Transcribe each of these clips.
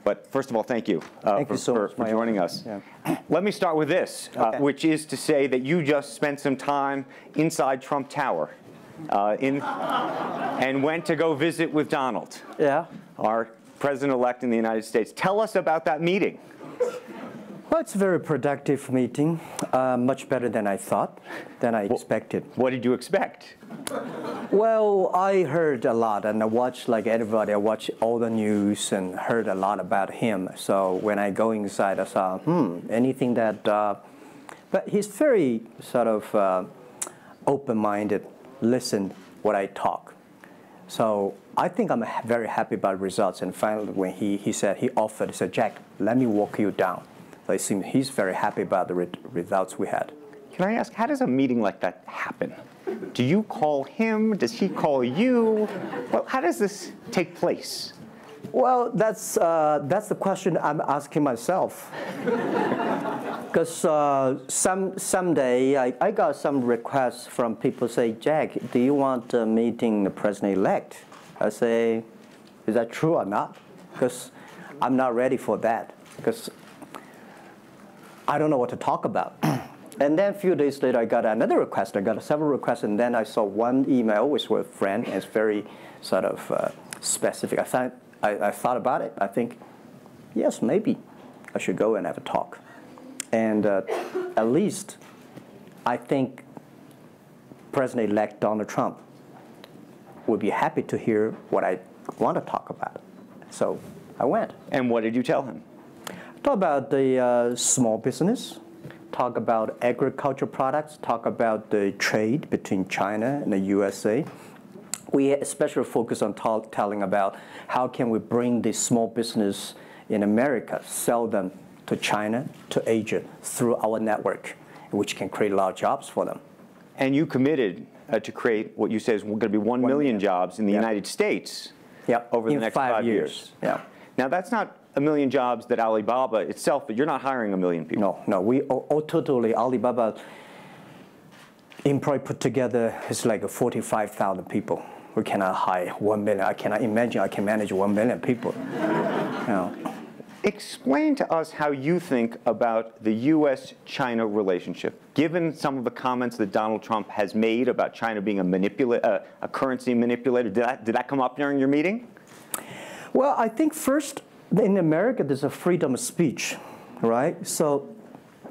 But first of all, thank you, for joining us. Yeah. Let me start with this, which is to say that you just spent some time inside Trump Tower and went to go visit with Donald, our president-elect in the United States. Tell us about that meeting. Well, it's a very productive meeting, much better than I thought, than I expected. What did you expect? Well, I heard a lot, and I watched, like everybody, I watched all the news and heard a lot about him. So when I go inside, I saw, anything that, but he's very sort of open-minded, listen what I talk. So I think I'm very happy about results. And finally, when he said, he said, Jack, let me walk you down. So it seems he's very happy about the results we had. Can I ask, how does a meeting like that happen? Do you call him? Does he call you? Well, how does this take place? Well, that's the question I'm asking myself. Because someday I got some requests from people say, Jack, do you want a meeting the president-elect? I say, is that true or not? Because I'm not ready for that. Because I don't know what to talk about. And then a few days later, I got another request. I got several requests, and then I saw one email with a friend, and it's very sort of specific. I thought about it. I think, yes, maybe I should go and have a talk. And at least I think President-elect Donald Trump would be happy to hear what I want to talk about. So I went. And what did you tell him? Talk about the small business, talk about agricultural products, talk about the trade between China and the USA. We especially focus on telling about how can we bring the small business in America, sell them to China, to Asia, through our network, which can create a lot of jobs for them. And you committed to create what you say is going to be 1 million jobs in the United States over the next 5 years. Yeah. Now, that's not 1 million jobs that Alibaba itself, but you're not hiring 1 million people. No, we totally, Alibaba employee put together is like 45,000 people. We cannot hire 1 million. I cannot imagine I can manage 1 million people. Explain to us how you think about the U.S.-China relationship, given some of the comments that Donald Trump has made about China being a currency manipulator. Did that come up during your meeting? Well, I think first, in America, there's a freedom of speech, right? So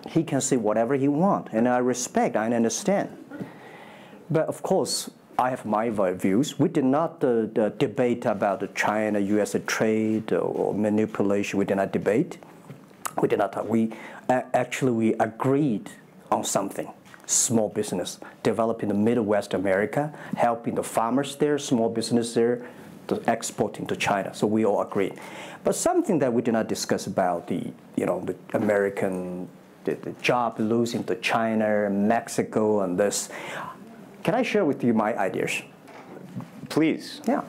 he can say whatever he wants, and I respect, I understand. But of course, I have my views. We did not debate about the China-U.S. trade or manipulation. We did not debate. We did not talk. Actually, we agreed on something. Small business, developing the Midwest America, helping the farmers there, small business there, exporting to China. So we all agreed. But something that we did not discuss about the American, the job losing to China, Mexico, and this. Can I share with you my ideas? Please. Yeah.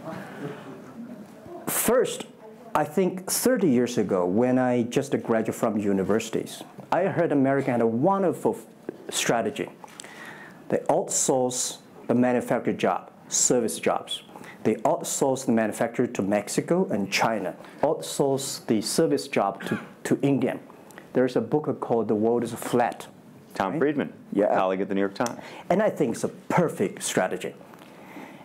First, I think 30 years ago, when I just graduated from universities, I heard America had a wonderful strategy. They outsource the manufacturing job, service jobs. They outsource the manufacturer to Mexico and China, outsource the service job to India. There's a book called The World is Flat. Tom Friedman, colleague at the New York Times. And I think it's a perfect strategy.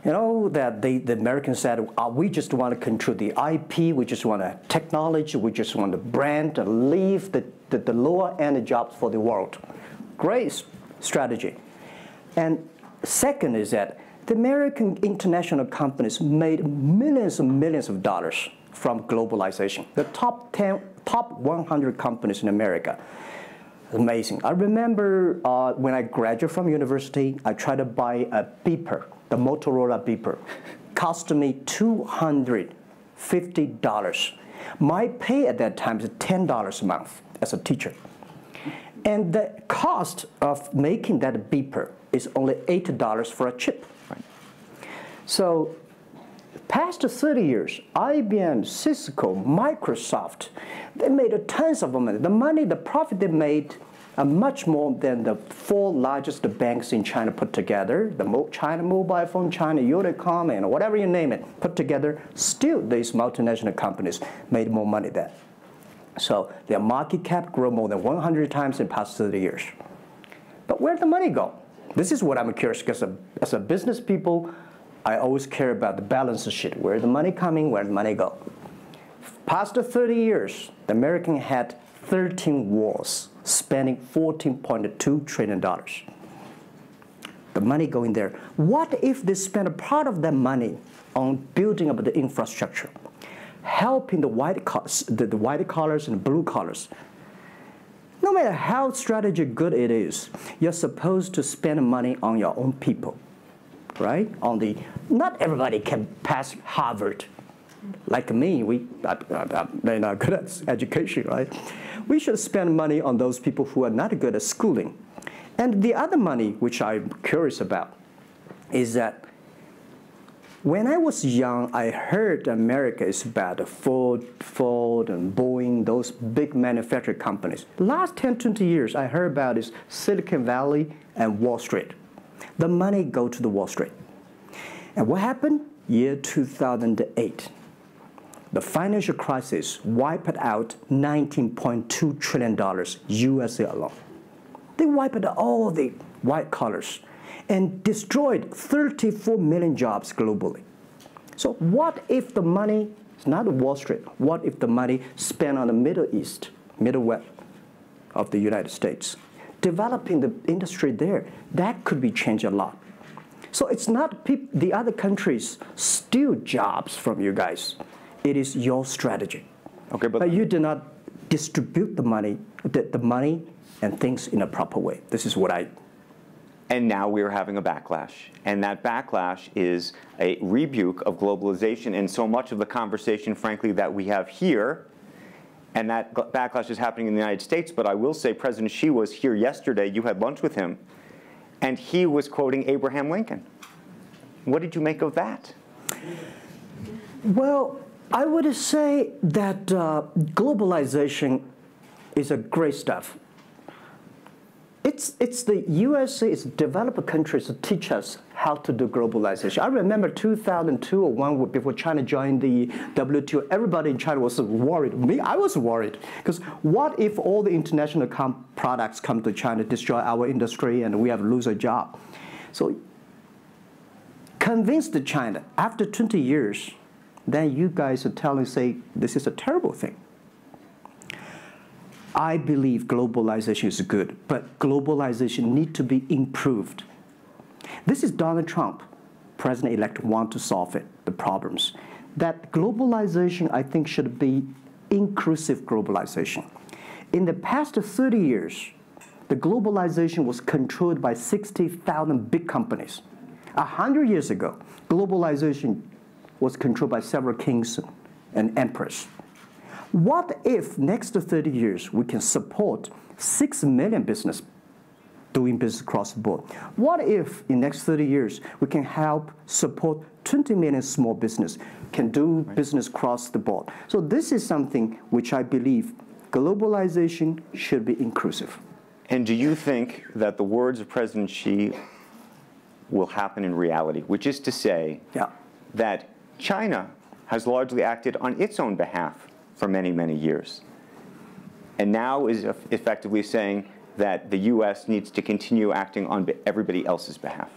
You know, that the Americans said, we just want to control the IP, we just want technology, we just want the brand, to leave the lower-end jobs for the world. Great strategy. And second is that the American international companies made millions and millions of dollars from globalization. The top 100 companies in America. Amazing. I remember when I graduated from university, I tried to buy a beeper, the Motorola beeper. Cost me $250. My pay at that time is $10 a month as a teacher. And the cost of making that beeper is only $8 for a chip. Right. So past 30 years, IBM, Cisco, Microsoft, they made tons of money. The profit they made much more than the 4 largest banks in China put together, the China Mobile Phone, China Unicom, and whatever you name it, put together, still these multinational companies made more money than. So their market cap grew more than 100 times in the past 30 years. But where'd the money go? This is what I'm curious, because as a business people, I always care about the balance sheet. Where's the money coming? Where'd the money go? Past 30 years, the American had 13 wars, spending $14.2 trillion. The money going there. What if they spend a part of that money on building up the infrastructure, helping the white collars and the blue collars? No matter how strategy good it is, you're supposed to spend money on your own people, right? Not everybody can pass Harvard. Like me, they're not good at education, right? We should spend money on those people who are not good at schooling. And the other money, which I'm curious about, is that when I was young, I heard America is about Ford and Boeing, those big manufacturing companies. Last 10, 20 years, I heard about is Silicon Valley and Wall Street. The money go to the Wall Street. And what happened? Year 2008. The financial crisis wiped out $19.2 trillion USA alone. They wiped out all the white collars and destroyed 34 million jobs globally. So what if the money is not Wall Street? What if the money spent on the Middle East, Middle West of the United States, developing the industry there? That could be changed a lot. So it's not the other countries steal jobs from you guys. It is your strategy. Okay, but you do not distribute the money and things in a proper way. This is what I. And now we're having a backlash. And that backlash is a rebuke of globalization. And so much of the conversation, frankly, that we have here, and that backlash is happening in the United States. But I will say President Xi was here yesterday. You had lunch with him. And he was quoting Abraham Lincoln. What did you make of that? Well, I would say that globalization is a great stuff. It's the USA, it's developed countries to teach us how to do globalization. I remember 2002 or 1 before China joined the WTO, everybody in China was worried. Me, I was worried. Because what if all the international products come to China, destroy our industry, and we have to lose a job? So convinced China, after 20 years, then you guys are say, this is a terrible thing. I believe globalization is good, but globalization needs to be improved. This is Donald Trump, president-elect, want to solve it, the problems. That globalization, I think, should be inclusive globalization. In the past 30 years, the globalization was controlled by 60,000 big companies. 100 years ago, globalization was controlled by several kings and emperors. What if next 30 years we can support 6 million business doing business across the board? What if in next 30 years we can help support 20 million small business can do business across the board? So this is something which I believe globalization should be inclusive. And do you think that the words of President Xi will happen in reality, which is to say that China has largely acted on its own behalf for many, many years, and now is effectively saying that the U.S. needs to continue acting on everybody else's behalf?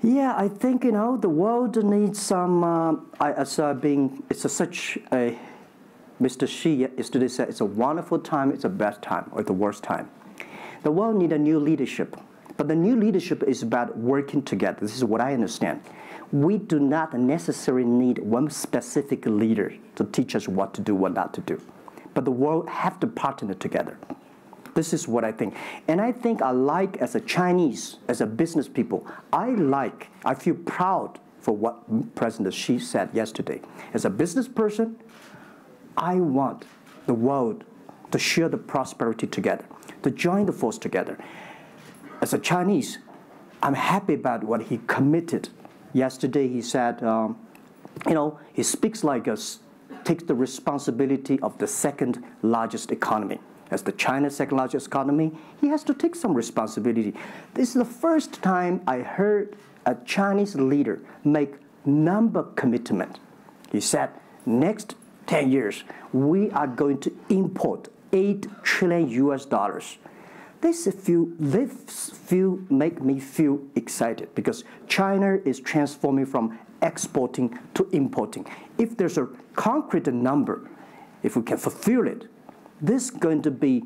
Yeah, I think, the world needs some, such a, Mr. Xi yesterday said it's a wonderful time, it's a best time, or the worst time. The world needs a new leadership, but the new leadership is about working together. This is what I understand. We do not necessarily need one specific leader to teach us what to do, what not to do. But the world have to partner together. This is what I think. And I think as a Chinese, as a business people, I feel proud for what President Xi said yesterday. As a business person, I want the world to share the prosperity together, to join the force together. As a Chinese, I'm happy about what he committed. Yesterday he said, he speaks like us, takes the responsibility of the second largest economy. as the China's second largest economy, he has to take some responsibility. This is the first time I heard a Chinese leader make number commitment. He said, next 10 years, we are going to import $8 trillion US. This make me feel excited because China is transforming from exporting to importing. If there's a concrete number, if we can fulfill it, this is going to be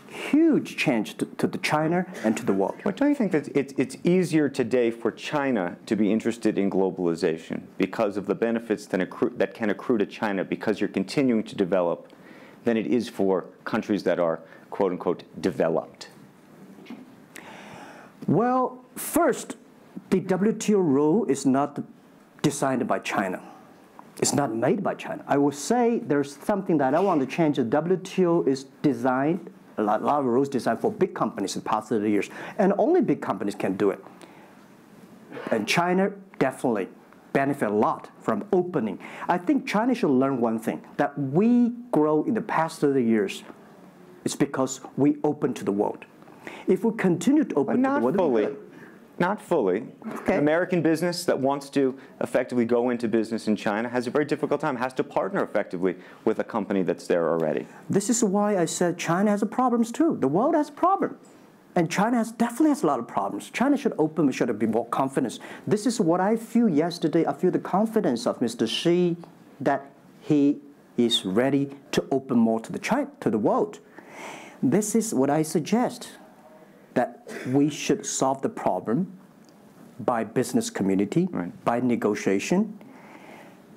huge change to the China and to the world. But don't you think that it's easier today for China to be interested in globalization because of the benefits that can accrue to China because you're continuing to develop than it is for countries that are, quote unquote, developed? Well, first, the WTO rule is not designed by China. It's not made by China. I will say there's something that I want to change. The WTO is designed, a lot of rules designed for big companies in the past 30 years, and only big companies can do it. And China definitely benefit a lot from opening. I think China should learn one thing, that we grow in the past 30 years. It's because we open to the world. If we continue to open to the world, not fully. Okay. An American business that wants to effectively go into business in China has a very difficult time, has to partner effectively with a company that's there already. This is why I said China has problems too. The world has problems. And China definitely has a lot of problems. China should open, should be more confidence. This is what I feel yesterday. I feel the confidence of Mr. Xi that he is ready to open more to the world. This is what I suggest, that we should solve the problem by business community, right, by negotiation.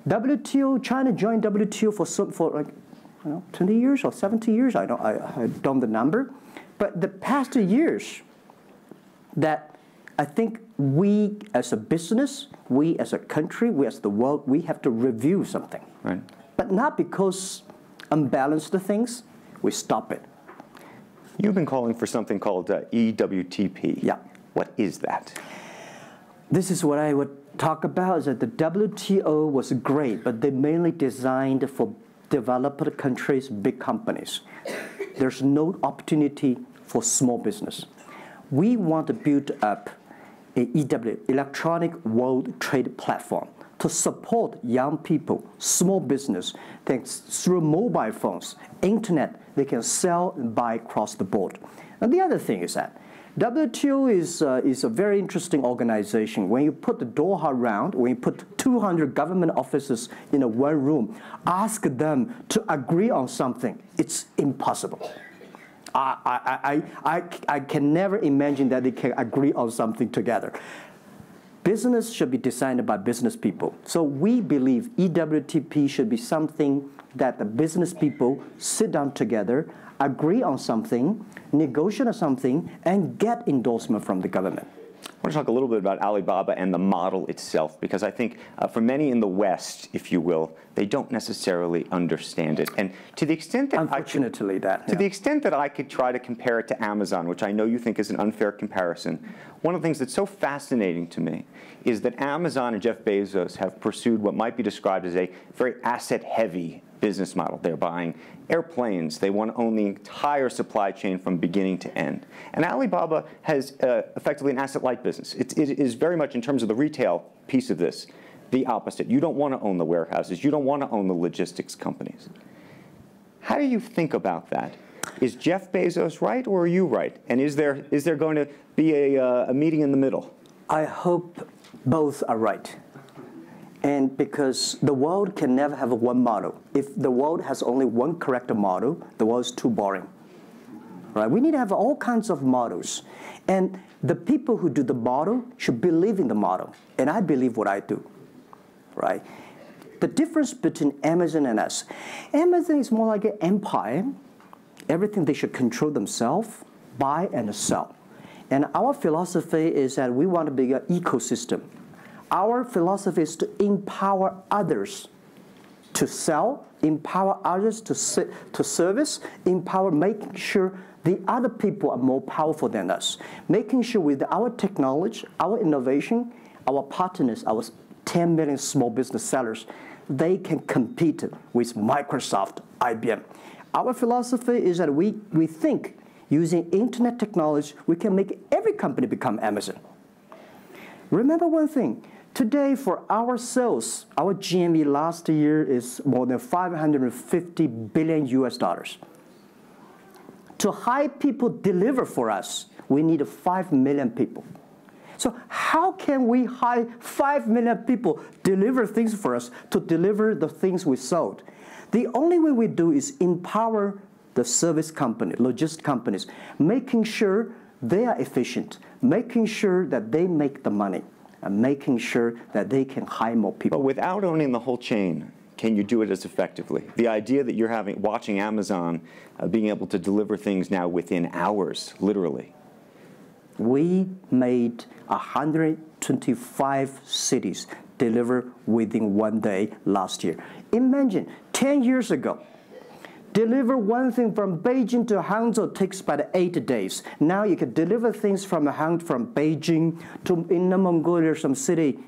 WTO, China joined WTO for like 20 years or 70 years. I don't know the number. But the past 2 years, that I think we as a business, we as a country, we as the world, we have to review something. Right. But not because unbalanced things, we stop it. You've been calling for something called EWTP. Yeah. What is that? This is what I would talk about, is that the WTO was great, but they mainly designed for developed countries, big companies. There's no opportunity for small business. We want to build up a EW, Electronic World Trade Platform, to support young people, small business, thanks through mobile phones, internet, they can sell and buy across the board. And the other thing is that WTO is a very interesting organization. When you put the Doha around, when you put 200 government officers in one room, ask them to agree on something, it's impossible. I can never imagine that they can agree on something together. Business should be designed by business people. So we believe EWTP should be something that the business people sit down together, agree on something, negotiate on something, and get endorsement from the government. I want to talk a little bit about Alibaba and the model itself, because I think for many in the West, if you will, they don't necessarily understand it. And to the extent that the extent that I could try to compare it to Amazon, which I know you think is an unfair comparison, one of the things that's so fascinating to me is that Amazon and Jeff Bezos have pursued what might be described as a very asset-heavy business model. They're buying airplanes. They want to own the entire supply chain from beginning to end. And Alibaba has effectively an asset-light business. It is very much, in terms of the retail piece of this, the opposite. You don't want to own the warehouses. You don't want to own the logistics companies. How do you think about that? Is Jeff Bezos right, or are you right? And is there going to be a meeting in the middle? I hope both are right. And because the world can never have one model. If the world has only one correct model, the world is too boring. Right? We need to have all kinds of models. And the people who do the model should believe in the model. And I believe what I do. Right? The difference between Amazon and us. Amazon is more like an empire. Everything they should control themselves, buy and sell. And our philosophy is that we want to be an ecosystem. Our philosophy is to empower others to sell, empower others to service, making sure the other people are more powerful than us, making sure with our technology, our innovation, our partners, our 10 million small business sellers, they can compete with Microsoft, IBM. Our philosophy is that we think using internet technology, we can make every company become Amazon. Remember one thing, today for our sales, our GMV last year is more than 550 billion US dollars. To hire people deliver for us, we need 5 million people. So how can we hire 5 million people deliver things for us to deliver the things we sold? The only way we do is empower the service company, logistics companies, making sure they are efficient, making sure that they make the money, and making sure that they can hire more people. But without owning the whole chain, can you do it as effectively? The idea that you're watching Amazon being able to deliver things now within hours, literally. We made 125 cities deliver within 1 day last year. Imagine, 10 years ago, deliver one thing from Beijing to Hangzhou takes about 8 days. Now you can deliver things from Beijing to Inner Mongolia or some city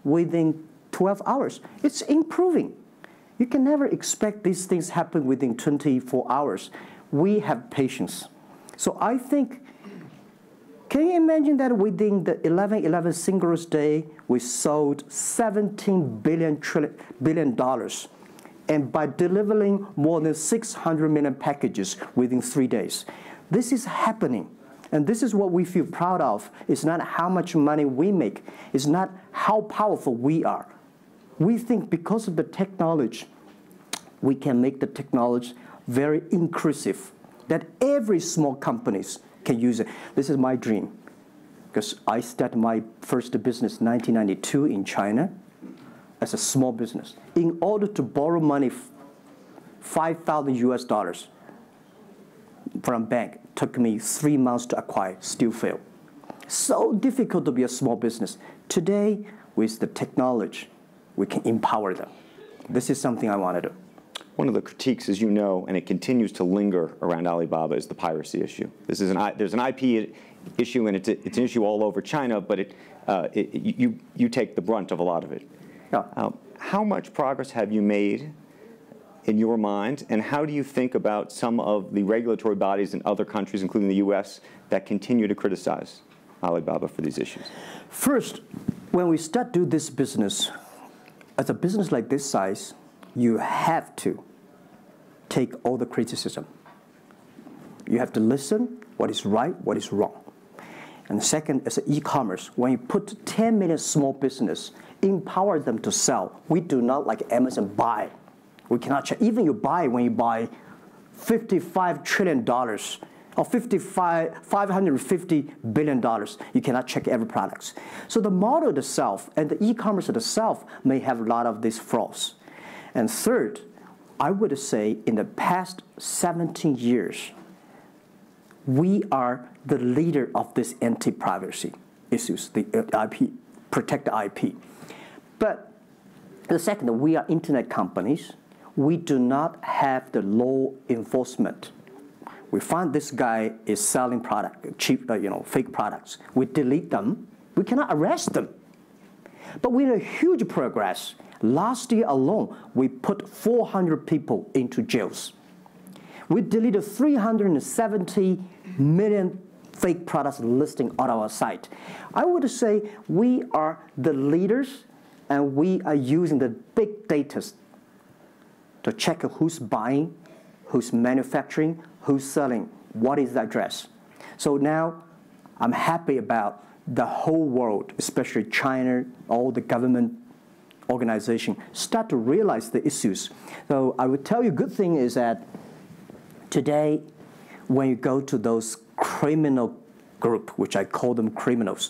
within 12 hours. It's improving. You can never expect these things happen within 24 hours. We have patience. So I think, can you imagine that within the 11/11 Singles Day, we sold $17 billion, and by delivering more than 600 million packages within 3 days. This is happening, and this is what we feel proud of. It's not how much money we make. It's not how powerful we are. We think because of the technology, we can make the technology very inclusive, that every small companies can use it. This is my dream, because I started my first business in 1992 in China as a small business. In order to borrow money, 5,000 US dollars from a bank, took me 3 months to acquire, still failed. So difficult to be a small business. Today, with the technology, we can empower them. This is something I want to do. One of the critiques, as you know, and it continues to linger around Alibaba, is the piracy issue. There's an IP issue, and it's an issue all over China, but you take the brunt of a lot of it. Yeah. How much progress have you made in your mind, and how do you think about some of the regulatory bodies in other countries, including the US, that continue to criticize Alibaba for these issues? First, when we start to do this business, as a business like this size, you have to take all the criticism. You have to listen what is right, what is wrong. And second, as an e-commerce, when you put 10 million small business, empower them to sell. We do not like Amazon buy. We cannot check. Even you buy, when you buy $55 trillion or $550 billion, you cannot check every product. So the model itself and the e-commerce itself may have a lot of these flaws. And third, I would say in the past 17 years, we are the leader of this anti-privacy issues, the IP, protect the IP. But the second, we are internet companies. We do not have the law enforcement. We find this guy is selling cheap, fake products. We delete them. We cannot arrest them. But we made huge progress. Last year alone, we put 400 people into jails. We deleted 370 million fake products listing on our site. I would say we are the leaders, and we are using the big data to check who's buying, who's manufacturing, who's selling, what is the address. So now I'm happy about the whole world, especially China, all the government organization, start to realize the issues. So I would tell you, good thing is that today, when you go to those criminal group, which I call them criminals,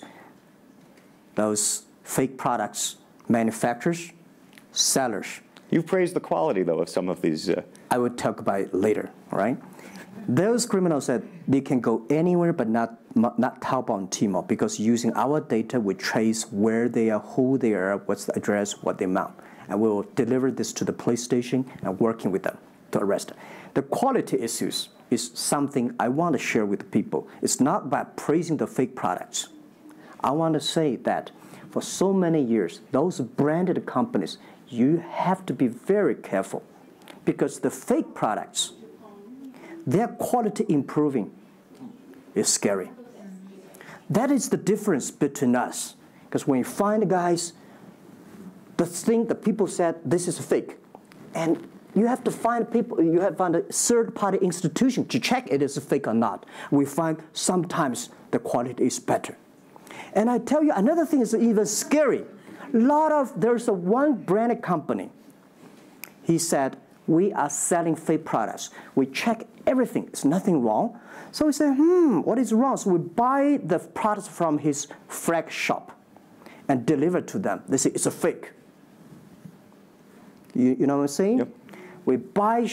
those fake products, manufacturers, sellers. You've praised the quality, though, of some of these. I would talk about it later, right? Those criminals said they can go anywhere but not Taobao and Tmall, because using our data, we trace where they are, who they are, what's the address, what the amount. And we will deliver this to the police station and working with them to arrest them. The quality issues is something I want to share with people. It's not about praising the fake products. I want to say that for so many years, those branded companies you have to be very careful because the fake products, their quality improving is scary. That is the difference between us. Because when you find guys, the people said this is fake, and you have to find people, you have to find a third-party institution to check it is fake or not. We find sometimes the quality is better. And I tell you, another thing is even scary. There's one branded company. He said, we are selling fake products. We check everything, there's nothing wrong. So we say, what is wrong? So we buy the products from his flag shop and deliver to them. They say, it's a fake. You know what I'm saying? Yep. We buy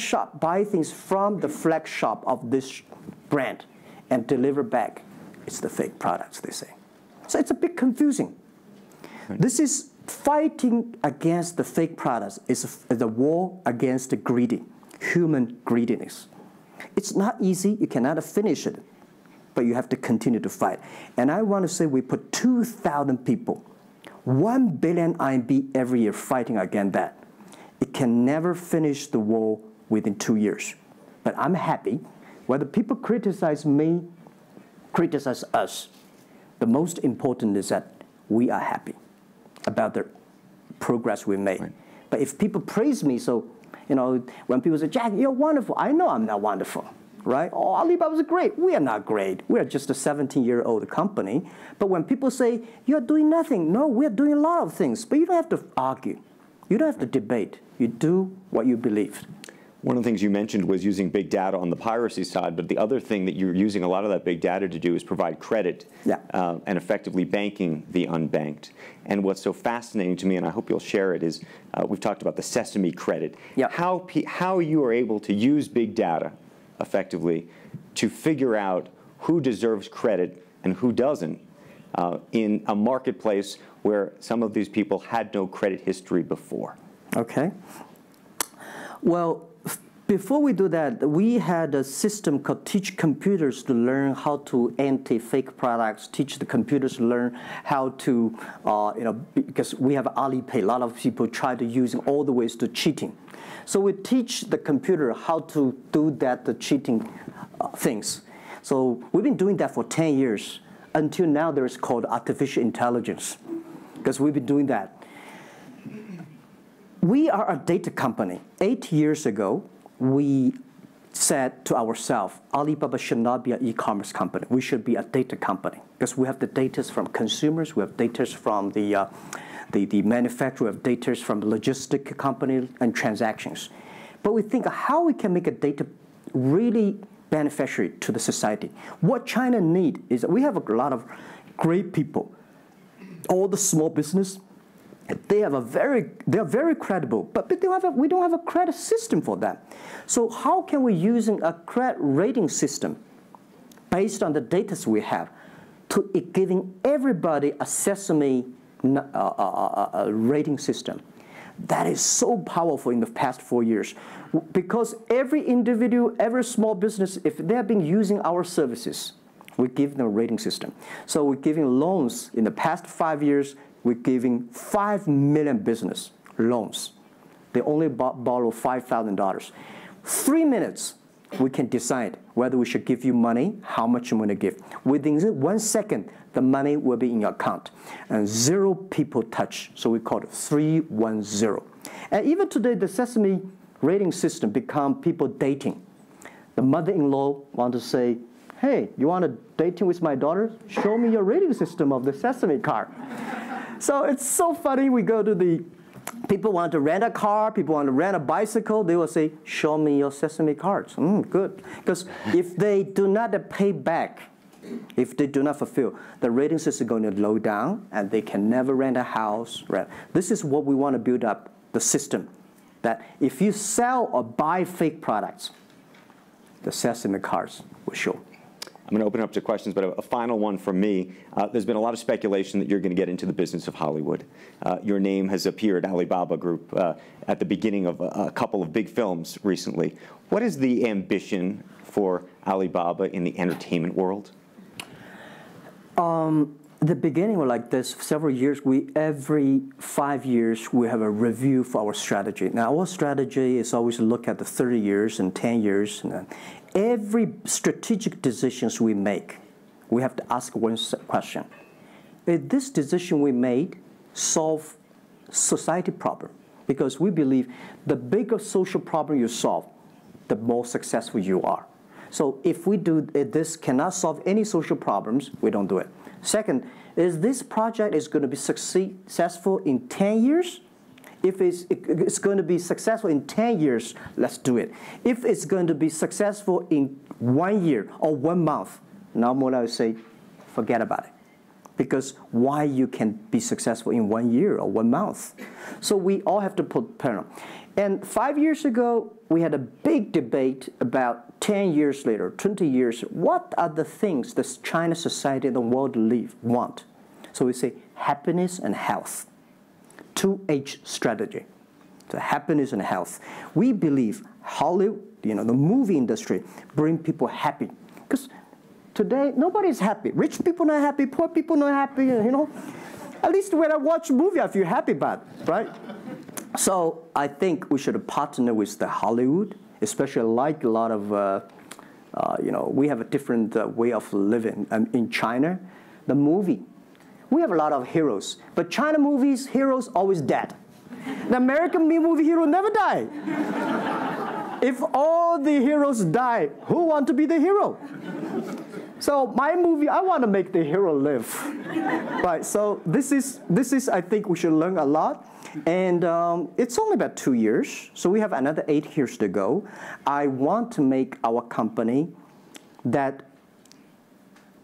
things from the flag shop of this brand and deliver back. It's the fake products, they say. So it's a bit confusing. Right. This is fighting against the fake products. It's a war against the human greediness. It's not easy. You cannot finish it, but you have to continue to fight. And I want to say we put 2,000 people, 1 billion RMB every year fighting against that. It can never finish the war within 2 years. But I'm happy. Whether people criticize me, criticize us, the most important is that we are happy about the progress we made. Right. But if people praise me, so when people say, Jack, you're wonderful, I know I'm not wonderful, right? Oh, Alibaba's great. We are not great. We are just a 17-year-old company. But when people say, you're doing nothing, no, we're doing a lot of things. But you don't have to argue. You don't have to debate. You do what you believe. One of the things you mentioned was using big data on the piracy side, but the other thing that you're using a lot of that big data to do is provide credit and effectively banking the unbanked. And what's so fascinating to me, and I hope you'll share it, is we've talked about the sesame credit. Yep. How you are able to use big data effectively to figure out who deserves credit and who doesn't in a marketplace where some of these people had no credit history before. Okay. Well, before we do that, we had a system called Teach Computers to learn how to anti-fake products, teach the computers to learn how to, because we have Alipay, a lot of people try to use all the ways to cheating. So we teach the computer how to do that, the cheating things. So we've been doing that for 10 years. Until now, there's called artificial intelligence, because we've been doing that. We are a data company. 8 years ago, we said to ourselves, Alibaba should not be an e-commerce company. We should be a data company, because we have the data from consumers, we have data from the manufacturer, we have data from the logistic company and transactions. But we think how we can make a data really beneficiary to the society. What China needs is that we have a lot of great people. All the small business, they are very credible, but we don't have a credit system for them. So how can we using a credit rating system based on the data we have to giving everybody a sesame rating system? That is so powerful in the past 4 years, because every individual, every small business, if they have been using our services, we give them a rating system. So we're giving loans in the past 5 years. We're giving 5 million business loans. They only borrow $5,000. 3 minutes, we can decide whether we should give you money, how much you want to give. Within 1 second, the money will be in your account. And 0 people touch, so we call it 310. And even today, the Sesame rating system become people dating. The mother-in-law want to say, hey, you want to dating with my daughter? Show me your rating system of the Sesame card. So it's so funny. We go to the people want to rent a car, people want to rent a bicycle. They will say, show me your Sesame cards. Good. Because if they do not pay back, if they do not fulfill, the rating system is going to low down, and they can never rent a house. Right? This is what we want to build up, the system, that if you sell or buy fake products, the Sesame cards will show. I'm going to open it up to questions, but a final one from me. There's been a lot of speculation that you're going to get into the business of Hollywood. Your name has appeared, Alibaba Group, at the beginning of a couple of big films recently. What is the ambition for Alibaba in the entertainment world? the beginning was like this. Several years, every 5 years, we have a review for our strategy. Now, our strategy is always look at the 30 years and 10 years. And every strategic decisions we make, we have to ask one question. Is this decision we made solve society problem? Because we believe the bigger social problem you solve, the more successful you are. So if this cannot solve any social problems, we don't do it. Second, is this project is going to be successful in 10 years? If it's going to be successful in 10 years, let's do it. If it's going to be successful in 1 year or 1 month, now more I would say, forget about it. Because why you can be successful in 1 year or 1 month? So we all have to put parallel. And 5 years ago, we had a big debate about 10 years later, 20 years, what are the things that China society and the world want? So we say happiness and health. 2H strategy. So happiness and health. We believe Hollywood, the movie industry, bring people happy. Because today, nobody's happy. Rich people not happy, poor people not happy, At least when I watch a movie, I feel happy about it, right? So I think we should partner with the Hollywood, especially like a lot of, we have a different way of living. In China, the movie, we have a lot of heroes. But China movies, heroes always dead. The American movie hero never die. If all the heroes die, who want to be the hero? So my movie, I want to make the hero live. Right, so this is, I think we should learn a lot. And it's only about 2 years, so we have another 8 years to go. I want to make our company that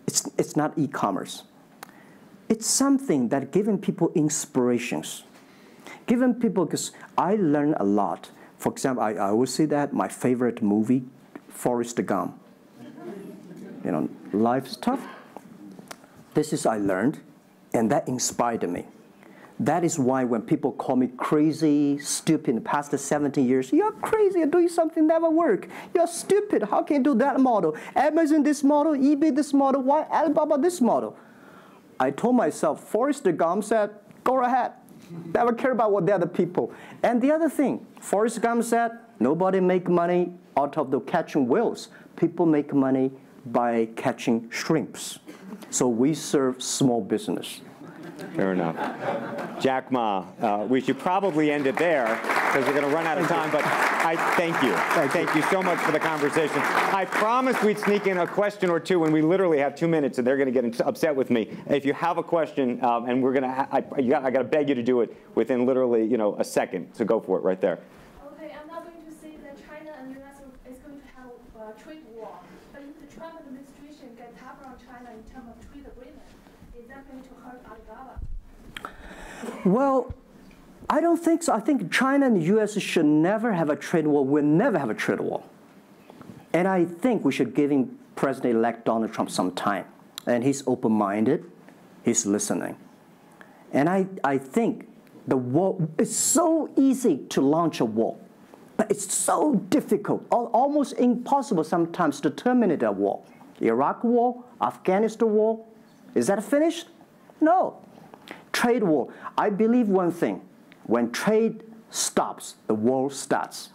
it's not e-commerce. It's something that giving people inspirations. Giving people, because I learn a lot. For example, I always say that my favorite movie, Forrest Gump. Life's tough. This is I learned, and that inspired me. That is why when people call me crazy, stupid in the past 17 years, you're crazy, you're doing something never work. You're stupid, how can you do that model? Amazon this model, eBay this model, why Alibaba this model? I told myself, Forrest Gump said, go ahead. Never care about what the other people. And the other thing, Forrest Gump said, nobody make money out of the catching whales. People make money by catching shrimps. So we serve small business. Fair enough. Jack Ma, we should probably end it there because we're going to run out of time, but I thank you. Thank you so much for the conversation. I promised we'd sneak in a question or two, and we literally have 2 minutes, and they're going to get upset with me. If you have a question, and we're going to, I got to beg you to do it within literally, a second. So go for it right there. Okay, I'm not going to say that China and the US is going to have a trade war, but if the Trump administration gets tougher on China in terms of trade agreement, is that going to hurt Alibaba? Well, I don't think so. I think China and the US should never have a trade war. We'll never have a trade war. And I think we should give President-elect Donald Trump some time. And he's open-minded. He's listening. And I think the war, it's so easy to launch a war. But it's so difficult, almost impossible sometimes to terminate a war. Iraq war, Afghanistan war, is that finished? No. Trade war. I believe one thing. When trade stops, the war starts.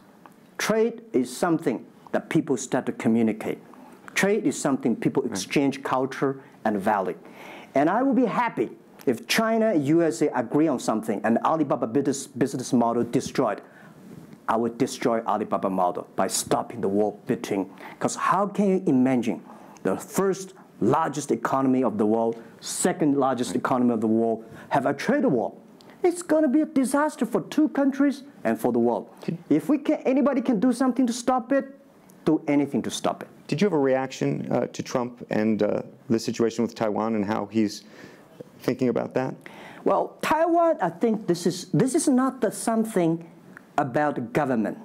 Trade is something that people start to communicate. Trade is something people exchange culture and value. And I will be happy if China and USA agree on something and Alibaba business model destroyed. I would destroy Alibaba model by stopping the war between. Because how can you imagine the first largest economy of the world, second largest economy of the world, have a trade war? It's going to be a disaster for two countries and for the world. If anybody can do something to stop it, do anything to stop it. Did you have a reaction to Trump and the situation with Taiwan and how he's thinking about that? Well, Taiwan, I think this is not something about government.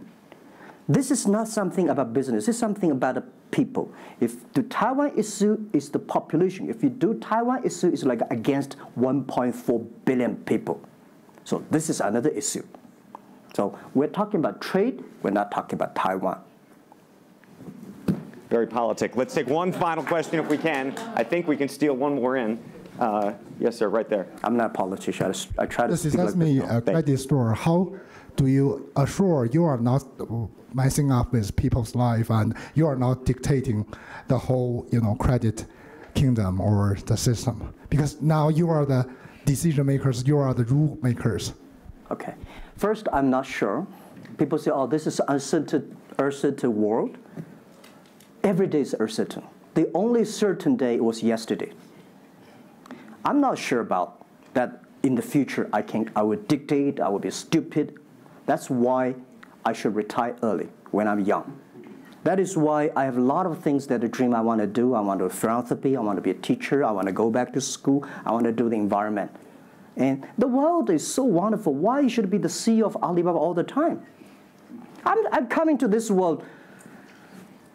This is not something about business. This is something about the people. If the Taiwan issue is the population, if you do Taiwan issue, it's like against 1.4 billion people. So this is another issue. So we're talking about trade. We're not talking about Taiwan. Very politic. Let's take one final question if we can. I think we can steal one more in. Yes, sir, right there. I'm not a politician. I try to speak Excuse like me, this. a credit store. How do you assure you are not messing up with people's life and you are not dictating the whole, credit kingdom or the system? Because now you are the decision makers, you are the rule makers. Okay. First, I'm not sure. People say, oh, this is uncertain world. Every day is uncertain. The only certain day was yesterday. I'm not sure about that in the future I would dictate, I would be stupid. That's why I should retire early when I'm young. That is why I have a lot of things that I dream I want to do. I want to do philanthropy, I want to be a teacher, I want to go back to school, I want to do the environment. And the world is so wonderful. Why should I be the CEO of Alibaba all the time? I'm coming to this world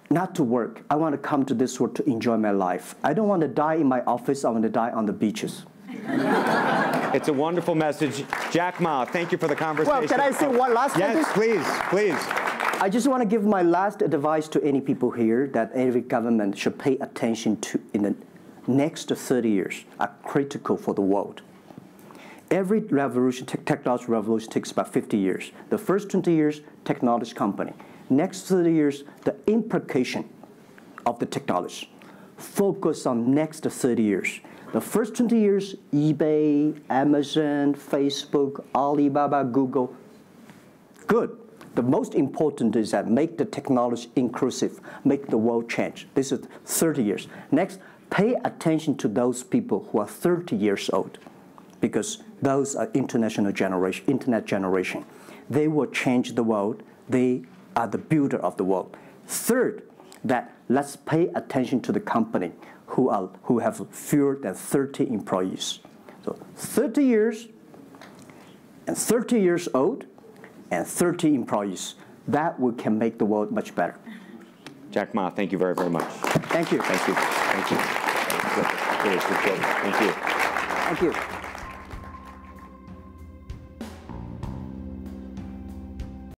not to work. I want to come to this world to enjoy my life. I don't want to die in my office. I want to die on the beaches. It's a wonderful message. Jack Ma, thank you for the conversation. Well, can I say one last thing? Yes, please, please. I just want to give my last advice to any people here that every government should pay attention to in the next 30 years are critical for the world. Every revolution, technology revolution takes about 50 years. The first 20 years, technology company. Next 30 years, the implication of the technology. Focus on next 30 years. The first 20 years, eBay, Amazon, Facebook, Alibaba, Google, good. The most important is that make the technology inclusive, make the world change. This is 30 years. Next, pay attention to those people who are 30 years old, because those are internet generation. They will change the world. They are the builder of the world. Third, that let's pay attention to the company who have fewer than 30 employees. So 30 years and 30 years old and 30 employees. That can make the world much better. Jack Ma, thank you very, very much. Thank you. Thank you. Thank you. Really appreciate it. Thank you. Thank you.